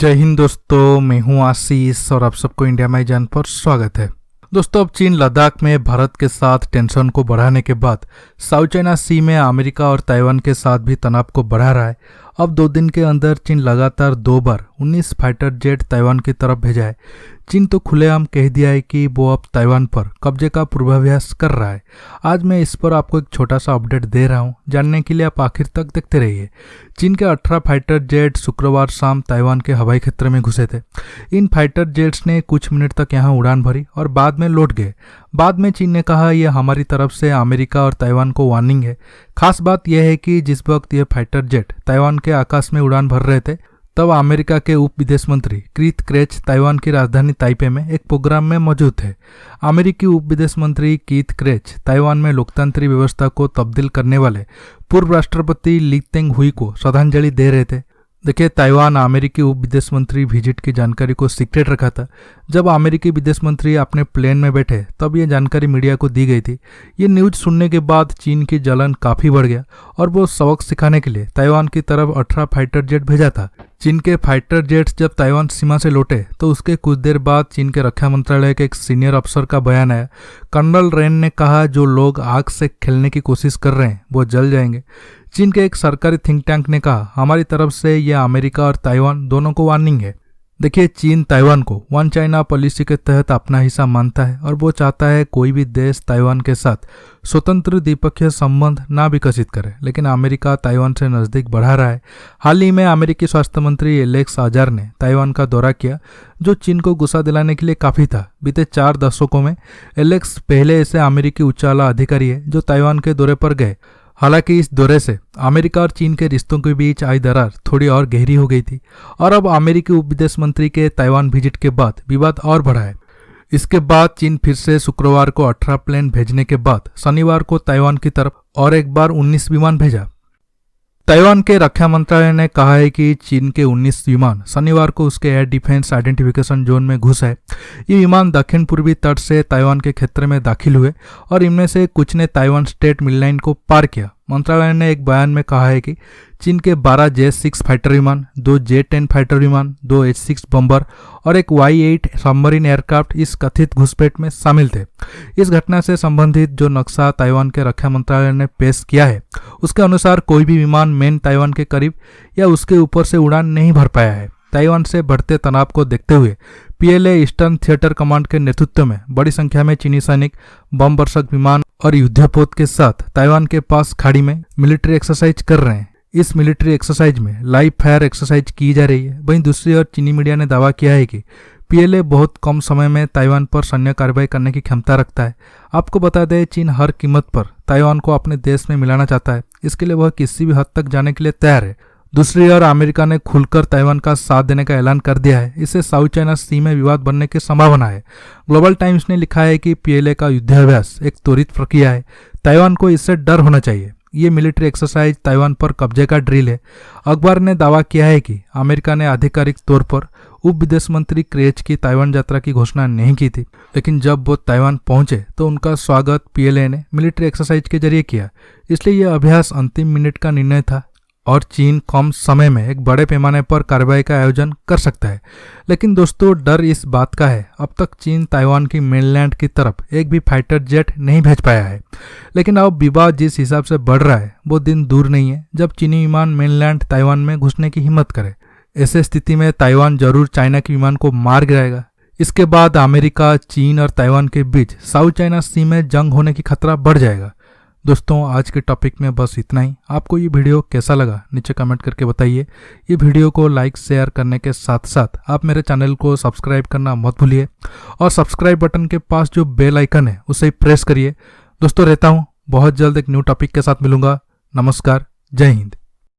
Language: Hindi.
जय हिंद दोस्तों, मैं हूं आशीष और आप सबको इंडिया माई जान पर स्वागत है। दोस्तों, अब चीन लद्दाख में भारत के साथ टेंशन को बढ़ाने के बाद साउथ चाइना सी में अमेरिका और ताइवान के साथ भी तनाव को बढ़ा रहा है। अब 2 दिन के अंदर चीन लगातार 2 बार 19 फाइटर जेट ताइवान की तरफ भेजा है। चीन तो खुलेआम कह दिया है कि वो अब ताइवान पर कब्जे का पूर्वाभ्यास कर रहा है। आज मैं इस पर आपको एक छोटा सा अपडेट दे रहा हूं, जानने के लिए आप आखिर तक देखते रहिए। चीन के 18 फाइटर जेट शुक्रवार शाम ताइवान के हवाई क्षेत्र में घुसे थे। इन फाइटर जेट्स ने कुछ मिनट तक यहां उड़ान भरी और बाद में लौट गए। बाद में चीन ने कहा, यह हमारी तरफ से अमेरिका और ताइवान को वार्निंग है। खास बात यह है कि जिस वक्त ये फाइटर जेट ताइवान के आकाश में उड़ान भर रहे थे, तब अमेरिका के उप विदेश मंत्री कीथ क्रेच ताइवान की राजधानी ताइपे में एक प्रोग्राम में मौजूद थे। अमेरिकी उप विदेश मंत्री कीथ क्रेच ताइवान में लोकतांत्रिक व्यवस्था को तब्दील करने वाले पूर्व राष्ट्रपति ली तेंग हुई को श्रद्धांजलि दे रहे थे। देखिए, ताइवान अमेरिकी उप विदेश मंत्री विजिट की जानकारी को सीक्रेट रखा था। जब अमेरिकी विदेश मंत्री अपने प्लेन में बैठे तब ये जानकारी मीडिया को दी गई थी। ये न्यूज सुनने के बाद चीन की जलन काफी बढ़ गया और वो सबक सिखाने के लिए ताइवान की तरफ 18 फाइटर जेट भेजा था। चीन के फाइटर जेट्स जब ताइवान सीमा से लौटे तो उसके कुछ देर बाद चीन के रक्षा मंत्रालय के एक सीनियर अफसर का बयान आया। कर्नल रेन ने कहा, जो लोग आग से खेलने की कोशिश कर रहे हैं वो जल जाएंगे। चीन के एक सरकारी थिंक टैंक ने कहा, हमारी तरफ से यह अमेरिका और ताइवान दोनों को वार्निंग है। देखिए, चीन ताइवान को वन चाइना पॉलिसी के तहत अपना हिस्सा मानता है और वो चाहता है कोई भी देश ताइवान के साथ स्वतंत्र द्विपक्षीय संबंध ना विकसित करे, लेकिन अमेरिका ताइवान से नजदीक बढ़ा रहा है। हाल ही में अमेरिकी स्वास्थ्य मंत्री एलेक्स अजार ने ताइवान का दौरा किया, जो चीन को गुस्सा दिलाने के लिए काफी था। बीते 4 दशकों में एलेक्स पहले ऐसे अमेरिकी उच्चाला अधिकारी है जो ताइवान के दौरे पर गए। हालांकि इस दौरे से अमेरिका और चीन के रिश्तों के बीच आई दरार थोड़ी और गहरी हो गई थी और अब अमेरिकी उप विदेश मंत्री के ताइवान विजिट के बाद विवाद और बढ़ा है। इसके बाद चीन फिर से शुक्रवार को 18 प्लेन भेजने के बाद शनिवार को ताइवान की तरफ और एक बार 19 विमान भेजा। ताइवान के रक्षा मंत्रालय ने कहा है कि चीन के 19 विमान शनिवार को उसके एयर डिफेंस आइडेंटिफिकेशन जोन में घुस आए। ये विमान दक्षिण पूर्वी तट से ताइवान के क्षेत्र में दाखिल हुए और इनमें से कुछ ने ताइवान स्टेट मिडलाइन को पार किया। मंत्रालय ने एक बयान में कहा है कि चीन के 12 J-6 फाइटर विमान, 2 J-10 फाइटर विमान, 2 H-6 बम्बर और एक Y-8 सबमरीन एयरक्राफ्ट इस कथित घुसपैठ में शामिल थे। इस घटना से संबंधित जो नक्शा ताइवान के रक्षा मंत्रालय ने पेश किया है, उसके अनुसार कोई भी विमान मेन ताइवान के करीब या उसके ऊपर से उड़ान नहीं भर पाया है। ताइवान से बढ़ते तनाव को देखते हुए PLA ईस्टर्न थिएटर कमांड के नेतृत्व में बड़ी संख्या में चीनी सैनिक बम वर्षक विमान और युद्धपोत के साथ ताइवान के पास खाड़ी में मिलिट्री एक्सरसाइज कर रहे हैं। इस मिलिट्री एक्सरसाइज में लाइव फायर एक्सरसाइज की जा रही है। वहीं दूसरी ओर चीनी मीडिया ने दावा किया है कि PLA बहुत कम समय में ताइवान पर सैन्य कार्रवाई करने की क्षमता रखता है। आपको बता दें, चीन हर कीमत पर ताइवान को अपने देश में मिलाना चाहता है। इसके लिए वह किसी भी हद तक जाने के लिए तैयार है। दूसरी ओर अमेरिका ने खुलकर ताइवान का साथ देने का ऐलान कर दिया है। इससे साउथ चाइना सी में विवाद बनने की संभावना है। ग्लोबल टाइम्स ने लिखा है कि PLA का युद्धाभ्यास एक त्वरित प्रक्रिया है। ताइवान को इससे डर होना चाहिए। ये मिलिट्री एक्सरसाइज ताइवान पर कब्जे का ड्रिल है। अखबार ने दावा किया है कि अमेरिका ने आधिकारिक तौर पर उप विदेश मंत्री क्रेच की ताइवान यात्रा की घोषणा नहीं की थी, लेकिन जब वो ताइवान पहुंचे तो उनका स्वागत PLA ने मिलिट्री एक्सरसाइज के जरिए किया। इसलिए यह अभ्यास अंतिम मिनट का निर्णय था और चीन कम समय में एक बड़े पैमाने पर कार्रवाई का आयोजन कर सकता है। लेकिन दोस्तों, डर इस बात का है, अब तक चीन ताइवान की मेनलैंड की तरफ एक भी फाइटर जेट नहीं भेज पाया है। लेकिन अब विवाद जिस हिसाब से बढ़ रहा है वो दिन दूर नहीं है जब चीनी विमान मेनलैंड ताइवान में घुसने की हिम्मत करे। ऐसे स्थिति में ताइवान जरूर चाइना के विमान को मार गिराएगा। इसके बाद अमेरिका, चीन और ताइवान के बीच साउथ चाइना सी में जंग होने की खतरा बढ़ जाएगा। दोस्तों, आज के टॉपिक में बस इतना ही। आपको ये वीडियो कैसा लगा नीचे कमेंट करके बताइए। ये वीडियो को लाइक शेयर करने के साथ साथ आप मेरे चैनल को सब्सक्राइब करना मत भूलिए और सब्सक्राइब बटन के पास जो बेल आइकन है उसे प्रेस करिए। दोस्तों, रहता हूँ, बहुत जल्द एक न्यू टॉपिक के साथ मिलूंगा। नमस्कार, जय हिंद।